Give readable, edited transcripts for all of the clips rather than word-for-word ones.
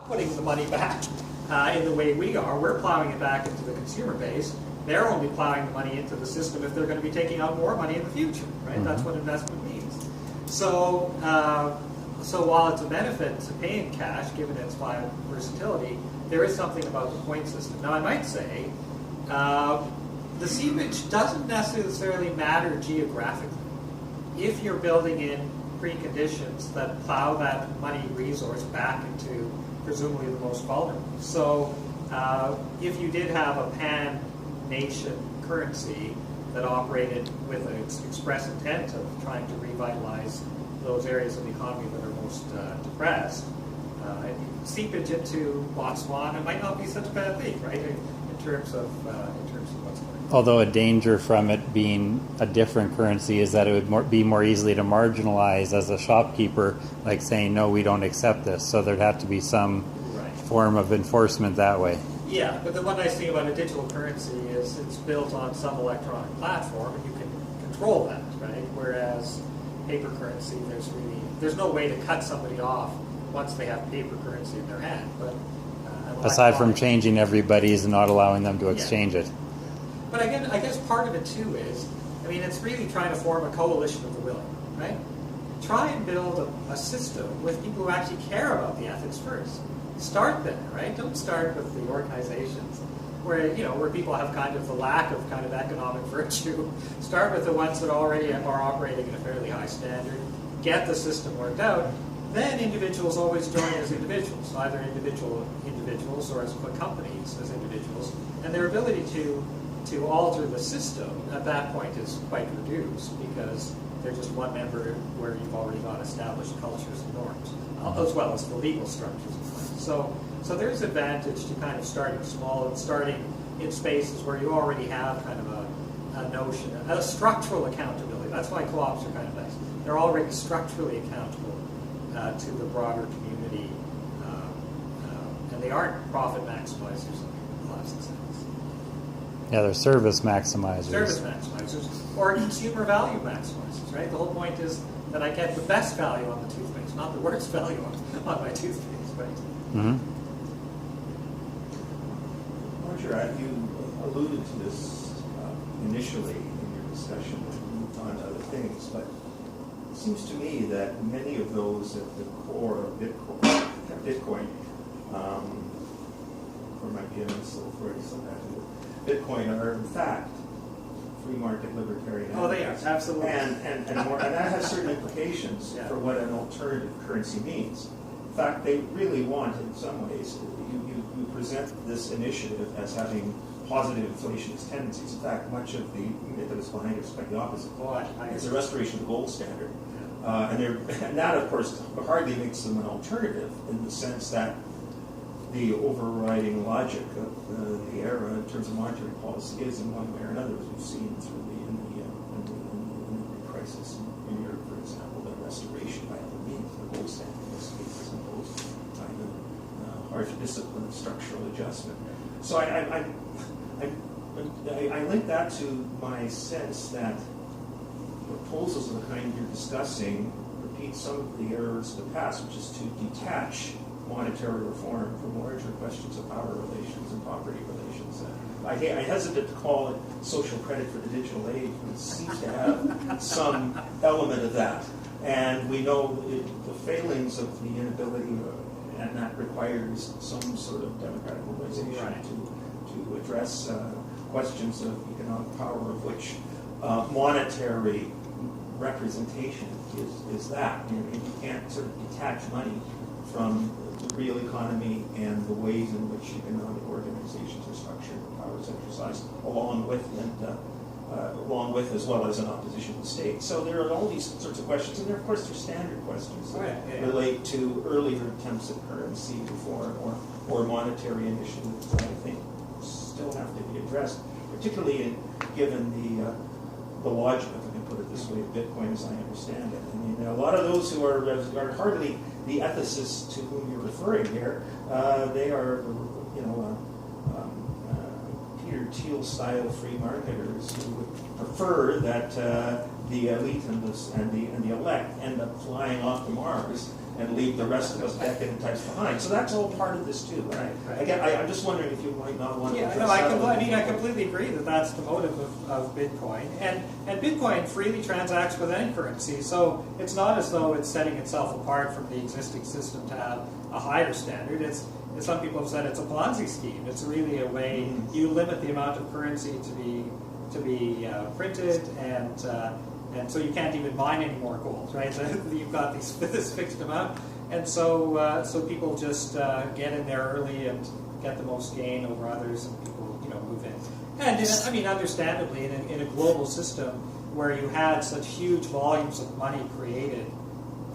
putting the money back in the way we are. We're plowing it back into the consumer base. They're only plowing the money into the system if they're going to be taking out more money in the future, right? Mm-hmm. That's what investment means. So, so while it's a benefit to pay in cash, given its versatility, there is something about the point system. Now, I might say the seepage doesn't necessarily matter geographically. If you're building in preconditions that plow that money resource back into presumably the most vulnerable. So if you did have a pan-nation currency that operated with an express intent of trying to revitalize those areas of the economy that are most depressed, seepage into Botswana might not be such a bad thing, right? In terms of what's going on. Although a danger from it being a different currency is that it would be more easily to marginalize as a shopkeeper, like saying, no, we don't accept this. So there'd have to be some form of enforcement that way. Yeah, but the one nice thing about a digital currency is it's built on some electronic platform and you can control that, right? Whereas paper currency, there's no way to cut somebody off once they have paper currency in their hand. But aside from changing everybody's and not allowing them to exchange it. But again, I guess part of it too is, I mean, it's really trying to form a coalition of the willing, right? Try and build a system with people who actually care about the ethics first. Start there, right? Don't start with the organizations where people have kind of the lack of kind of economic virtue. Start with the ones that already are operating at a fairly high standard. Get the system worked out. Then individuals always join as individuals, either individuals or as companies as individuals, and their ability to alter the system at that point is quite reduced because they're just one member where you've already got established cultures and norms, as well as the legal structures in place. So there's advantage to kind of starting small and starting in spaces where you already have kind of a notion, a structural accountability. That's why co-ops are kind of nice. They're already structurally accountable to the broader community, and they aren't profit maximizers in the classic sense. Yeah, they're service maximizers. Service maximizers, or consumer value maximizers, right? The whole point is that I get the best value on the toothpaste, not the worst value on my toothpaste, right? Mm-hmm. Roger, you alluded to this initially in your discussion and moved on to other things, but it seems to me that many of those at the core of Bitcoin, or might be a little Freudian, Bitcoin are in fact free market libertarian. Oh, they are, absolutely. And that has certain implications for what an alternative currency means. In fact, they really want, in some ways, you present this initiative as having positive inflationist tendencies. In fact, much of the impetus behind it is quite the opposite. It's a restoration of the gold standard. And that, of course, hardly makes them an alternative in the sense that the overriding logic of the era in terms of monetary policy is, in one way or another, as we've seen through in the crisis in Europe, for example, the restoration by other means, the gold standard in this case, as opposed to kind of harsh discipline and structural adjustment. So I link that to my sense that proposals of the kind you're discussing repeat some of the errors of the past, which is to detach monetary reform from larger questions of power relations and property relations. I hesitate to call it social credit for the digital age, but it seems to have some element of that. And we know the failings of the inability, and that requires some sort of democratic mobilization to address questions of economic power, of which monetary representation is that. And you can't sort of detach money from the real economy and the ways in which economic organizations are structured, powers exercised, along with as well as in opposition to the state. So there are all these sorts of questions, and of course there's standard questions that relate to earlier attempts at currency reform or monetary initiatives that I think still have to be addressed, particularly given the logic, if I can put it this way, of Bitcoin as I understand it. I mean, a lot of those who are hardly the ethicists to whom you're referring here, they are, Peter Thiel-style free marketers who would prefer that the elite and the elect end up flying off to Mars and leave the rest of us decadent types behind. So that's all part of this too. Right. Again, I'm just wondering if you might not want to Yeah, address no, that. I completely agree that that's the motive of Bitcoin. And Bitcoin freely transacts with any currency, so it's not as though it's setting itself apart from the existing system to have a higher standard. It's, as some people have said, it's a Ponzi scheme. It's really a way you limit the amount of currency to be printed, and so you can't even mine any more gold, right? So you've got this fixed amount, and so people just get in there early and get the most gain over others, and people move in. And understandably, in a global system where you had such huge volumes of money created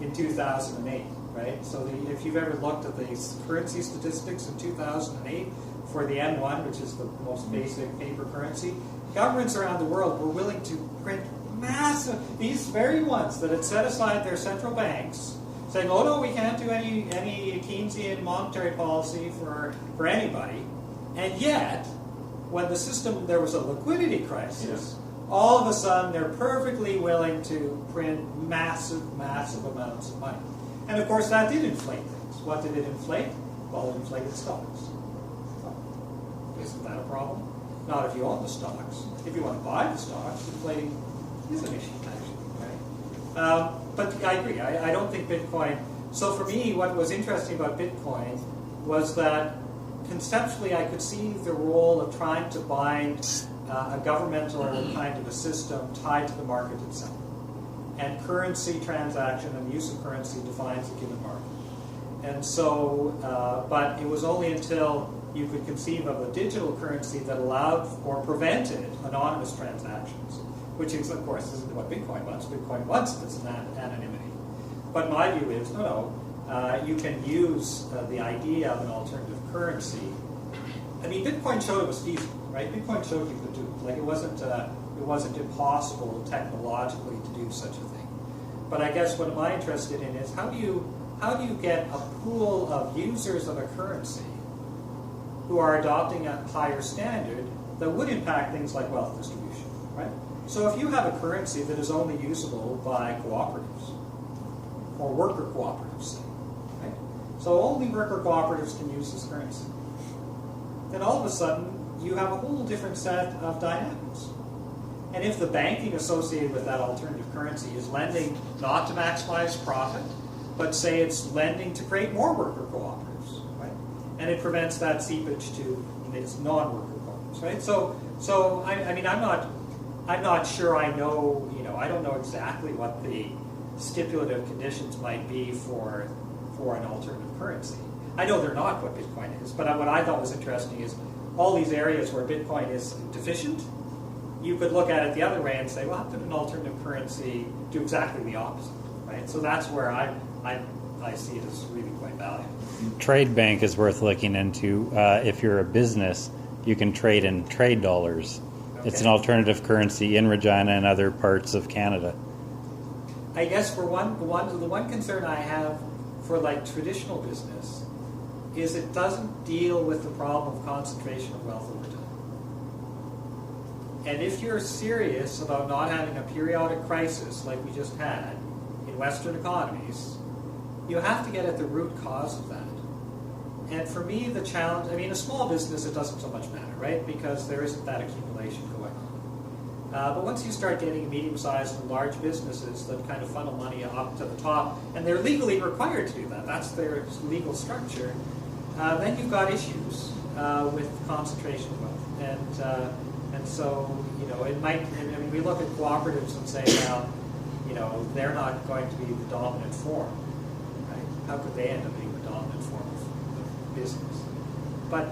in 2008, right? So if you've ever looked at the currency statistics in 2008 for the M1, which is the most basic paper currency, governments around the world were willing to print massive, these very ones that had set aside their central banks, saying, oh no, we can't do any Keynesian monetary policy for anybody. And yet, when the system, there was a liquidity crisis, all of a sudden they're perfectly willing to print massive amounts of money. And of course that did inflate things. What did it inflate? Well, it inflated stocks. Isn't that a problem? Not if you own the stocks. If you want to buy the stocks, inflating is an issue, actually, right? But I agree. I don't think Bitcoin... So for me, what was interesting about Bitcoin was that conceptually I could see the role of trying to bind a governmental kind of a system tied to the market itself. And currency transaction and the use of currency defines a given market. And so, but it was only until you could conceive of a digital currency that allowed or prevented anonymous transactions, which is, of course, isn't what Bitcoin wants. Bitcoin wants this anonymity. But my view is, you can use the idea of an alternative currency. I mean, Bitcoin showed it was feasible, right? Bitcoin showed you could do it. Like, it wasn't impossible technologically to do such a thing. But I guess what I'm interested in is how do you get a pool of users of a currency who are adopting a higher standard that would impact things like wealth distribution, right? So if you have a currency that is only usable by cooperatives, or worker cooperatives, say, right? So only worker cooperatives can use this currency. Then all of a sudden, you have a whole different set of dynamics. And if the banking associated with that alternative currency is lending not to maximize profit, but say it's lending to create more worker cooperatives, right? And it prevents that seepage to these non-worker cooperatives, right? So I mean, I'm not sure I know, I don't know exactly what the stipulative conditions might be for an alternative currency. I know they're not what Bitcoin is, but what I thought was interesting is all these areas where Bitcoin is deficient, you could look at it the other way and say, well, how could an alternative currency do exactly the opposite, right? So that's where I see it as really quite valuable. Trade Bank is worth looking into. If you're a business, you can trade in trade dollars. Okay. It's an alternative currency in Regina and other parts of Canada. I guess for the one concern I have for like traditional business is it doesn't deal with the problem of concentration of wealth over time. And if you're serious about not having a periodic crisis like we just had in Western economies, you have to get at the root cause of that. And for me, the challenge, I mean, a small business, it doesn't so much matter, right? Because there isn't that accumulation going on. But once you start getting medium-sized and large businesses that kind of funnel money up to the top, and they're legally required to do that, that's their legal structure, then you've got issues with concentration of wealth. And so, it might, I mean, we look at cooperatives and say, well, they're not going to be the dominant form, right? How could they end up being the dominant form of business? But,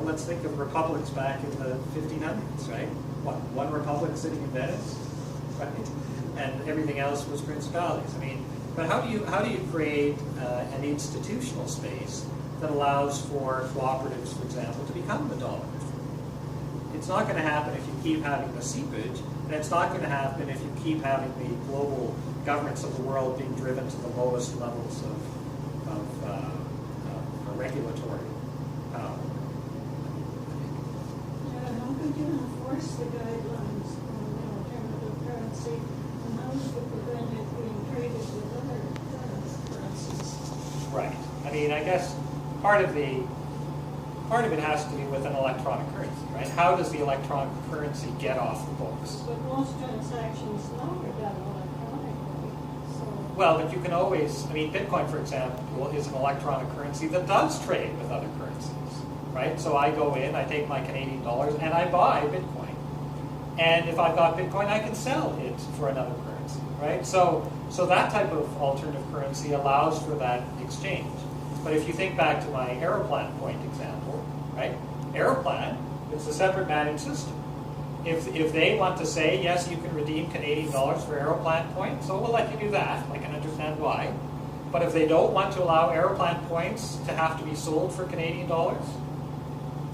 let's think of republics back in the 1500s, right? One republic sitting in Venice, right? And everything else was principalities. I mean, but how do you create an institutional space that allows for cooperatives, for example, to become the dominant form? It's not going to happen if you keep having the seepage, and it's not going to happen if you keep having the global governments of the world being driven to the lowest levels of regulatory power. How could you enforce the guidelines on the alternative currency, and how would you prevent it being traded with other currencies? mean, I guess part of it has to do with an electronic currency, right? How does the electronic currency get off the books? But most transactions now are done electronically, so. Well, but you can always, I mean, Bitcoin, for example, is an electronic currency that does trade with other currencies, right? So I go in, I take my Canadian dollars, and I buy Bitcoin. And if I've got Bitcoin, I can sell it for another currency, right? So that type of alternative currency allows for that exchange. But if you think back to my Aeroplan point example, right? Aeroplan, it's a separate managed system. If they want to say, yes, you can redeem Canadian dollars for Aeroplan points, so we'll let you do that. I can understand why. But if they don't want to allow Aeroplan points to have to be sold for Canadian dollars,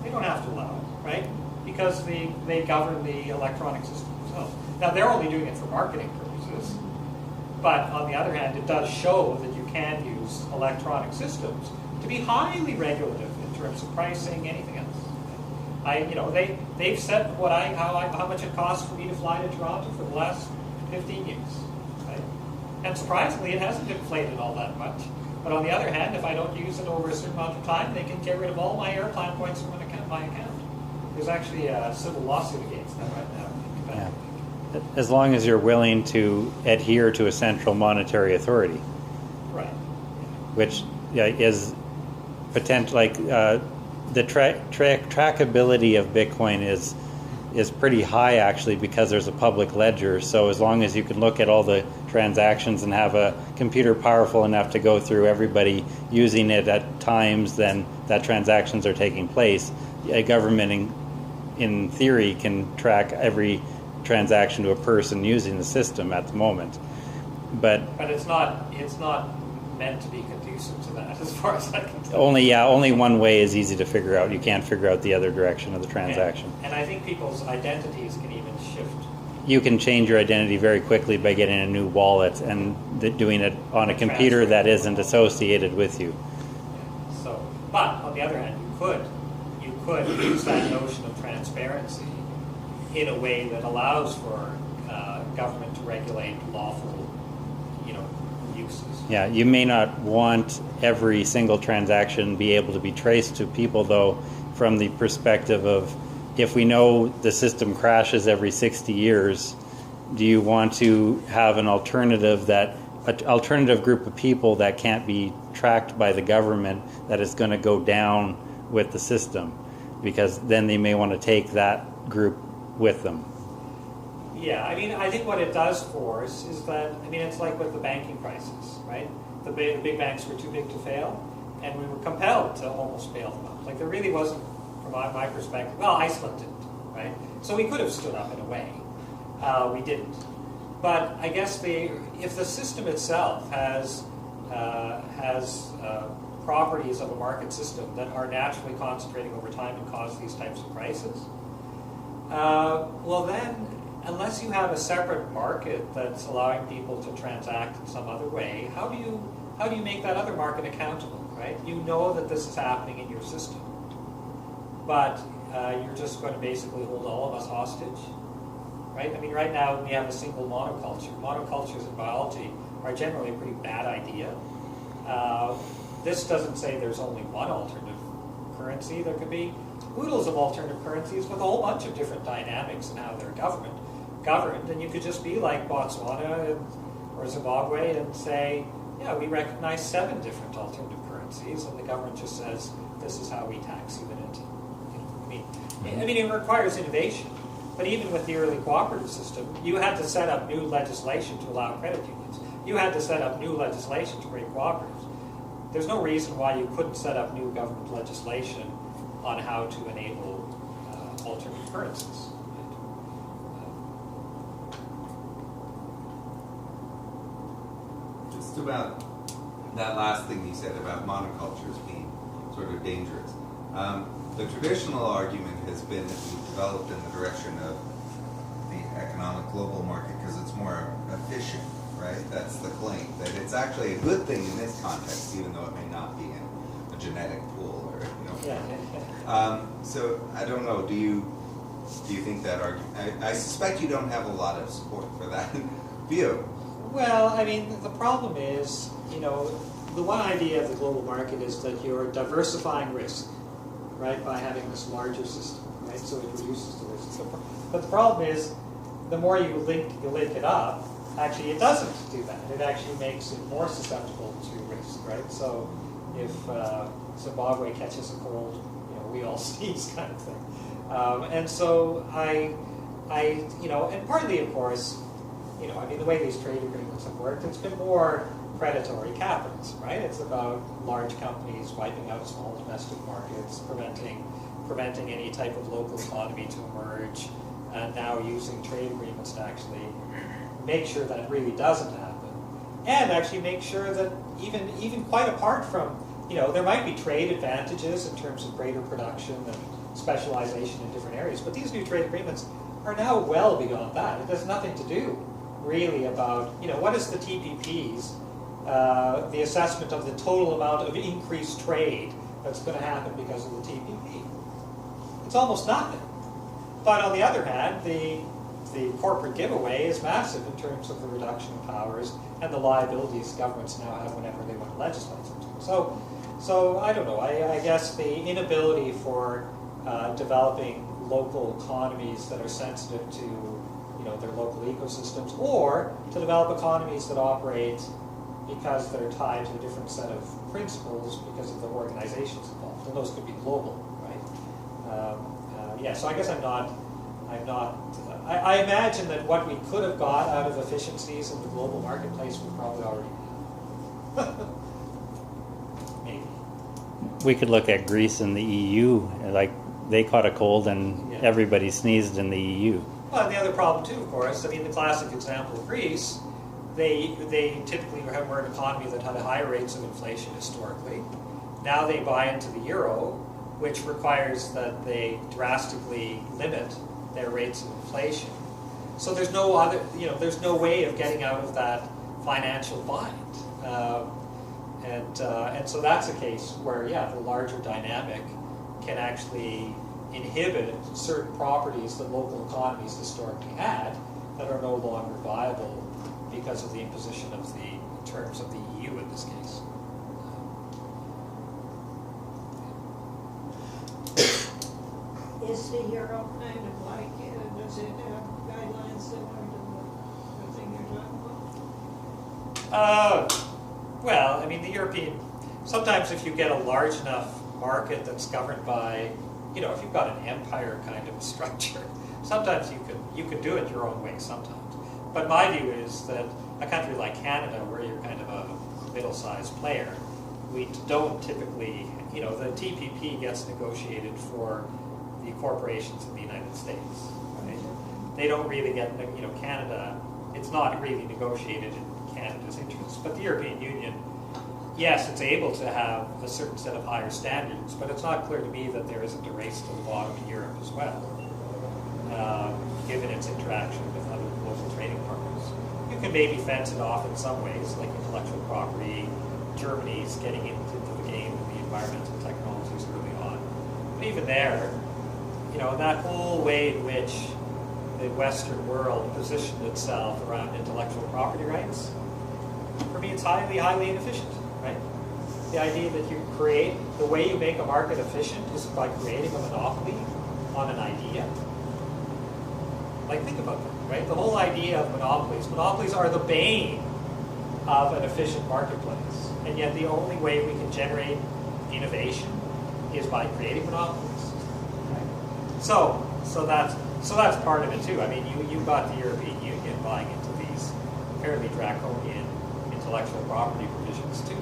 they don't have to allow it, right? Because they govern the electronic system themselves. Now, they're only doing it for marketing purposes. But on the other hand, it does show that you can use electronic systems to be highly regulative in terms of pricing, anything else. They've set how much it costs for me to fly to Toronto for the last 15 years, right? And surprisingly, it hasn't inflated all that much. But on the other hand, if I don't use it over a certain amount of time, they can get rid of all my Airplan points from my account. There's actually a civil lawsuit against them right now. Yeah. As long as you're willing to adhere to a central monetary authority, Right. which is potential. Like the trackability of Bitcoin is pretty high actually, because there's a public ledger. So as long as you can look at all the transactions and have a computer powerful enough to go through everybody using it at times then that transactions are taking place, a government in theory can track every transaction to a person using the system at the moment. But it's not meant to be conducive to that, as far as I can tell. only one way is easy to figure out. You can't figure out the other direction of the transaction. And I think people's identities can even shift. You can change your identity very quickly by getting a new wallet and doing it on a computer that isn't associated with you. So, but on the other hand, you could use that notion of transparency in a way that allows for government to regulate lawful, uses. Yeah, you may not want every single transaction be able to be traced to people, though, from the perspective of, if we know the system crashes every 60 years, do you want to have an alternative group of people that can't be tracked by the government, that is going to go down with the system? Because then they may want to take that group with them. Yeah, I think what it does for us is that, it's like with the banking crisis, right? The big banks were too big to fail, and we were compelled to almost bail them out. Like, there really wasn't, from my perspective, well, Iceland didn't, right? So we could have stood up in a way. We didn't. But I guess if the system itself has properties of a market system that are naturally concentrating over time and cause these types of crises, well then, unless you have a separate market that's allowing people to transact in some other way, how do you make that other market accountable, right? You know that this is happening in your system, but you're just going to basically hold all of us hostage, right? Right now we have a single monoculture. Monocultures in biology are generally a pretty bad idea. This doesn't say there's only one alternative currency. There could be oodles of alternative currencies with a whole bunch of different dynamics in how they're governed, and you could just be like Botswana or Zimbabwe and say, yeah, we recognize 7 different alternative currencies, and the government just says, this is how we tax you in it. It requires innovation, but even with the early cooperative system, you had to set up new legislation to allow credit unions. You had to set up new legislation to bring cooperatives. There's no reason why you couldn't set up new government legislation on how to enable alternative currencies. Just about that last thing you said about monocultures being sort of dangerous. The traditional argument has been that we've developed in the direction of the economic global market because it's more efficient, right? That's the claim, that it's actually a good thing in this context, even though it may not be in a genetic pool or, so I don't know, do you think that argument, I suspect you don't have a lot of support for that view. Well, the problem is, the one idea of the global market is that you're diversifying risk, right, by having this larger system, right? So it reduces the risk. But the problem is, the more you link it up, actually it doesn't do that. It actually makes it more susceptible to risk, right? So if Zimbabwe catches a cold, we all sneeze, kind of thing. And so and partly, of course, the way these trade agreements have worked, it's been more predatory capitalism, right? It's about large companies wiping out small domestic markets, preventing any type of local economy to emerge, and now using trade agreements to actually make sure that it really doesn't happen, and actually make sure that even quite apart from, there might be trade advantages in terms of greater production and specialization in different areas, but these new trade agreements are now well beyond that. It has nothing to do really about, what is the TPPs, the assessment of the total amount of increased trade that's going to happen because of the TPP. It's almost nothing. But on the other hand, the corporate giveaway is massive in terms of the reduction of powers and the liabilities governments now have whenever they want to legislate something. So I don't know. I guess the inability for developing local economies that are sensitive to their local ecosystems, or to develop economies that operate because they're tied to a different set of principles because of the organizations involved, and those could be global, right? So I guess I imagine that what we could have got out of efficiencies in the global marketplace we probably already have. Maybe. We could look at Greece and the EU, like they caught a cold and everybody sneezed in the EU. Well, and the other problem too, of course, the classic example of Greece, they typically were an economy that had higher rates of inflation historically. Now they buy into the euro, which requires that they drastically limit their rates of inflation. So there's no there's no way of getting out of that financial bind. And so that's a case where, the larger dynamic can actually inhibit certain properties that local economies historically had that are no longer viable because of the imposition of the terms of the EU in this case. Is the euro kind of like, does it have guidelines similar to the thing you're talking about? Well, the European, sometimes if you get a large enough market that's governed by, if you've got an empire kind of structure, sometimes you can do it your own way sometimes. But my view is that a country like Canada, where you're kind of a middle-sized player, we don't typically, the TPP gets negotiated for the corporations in the United States, right? They don't really get, Canada, it's not really negotiated in Canada's interests. But the European Union, yes, it's able to have a certain set of higher standards, but it's not clear to me that there isn't a race to the bottom in Europe as well, given its interaction with other global trading partners. You can maybe fence it off in some ways, like intellectual property. Germany's getting into the game of the environmental technologies early on. But even there, that whole way in which the Western world positioned itself around intellectual property rights, for me it's highly, highly inefficient, right? The idea that the way you make a market efficient is by creating a monopoly on an idea. Like, think about that, right? The whole idea of monopolies are the bane of an efficient marketplace. And yet the only way we can generate innovation is by creating monopolies. Right? So that's part of it too. You've got the European Union buying into these fairly draconian intellectual property provisions too.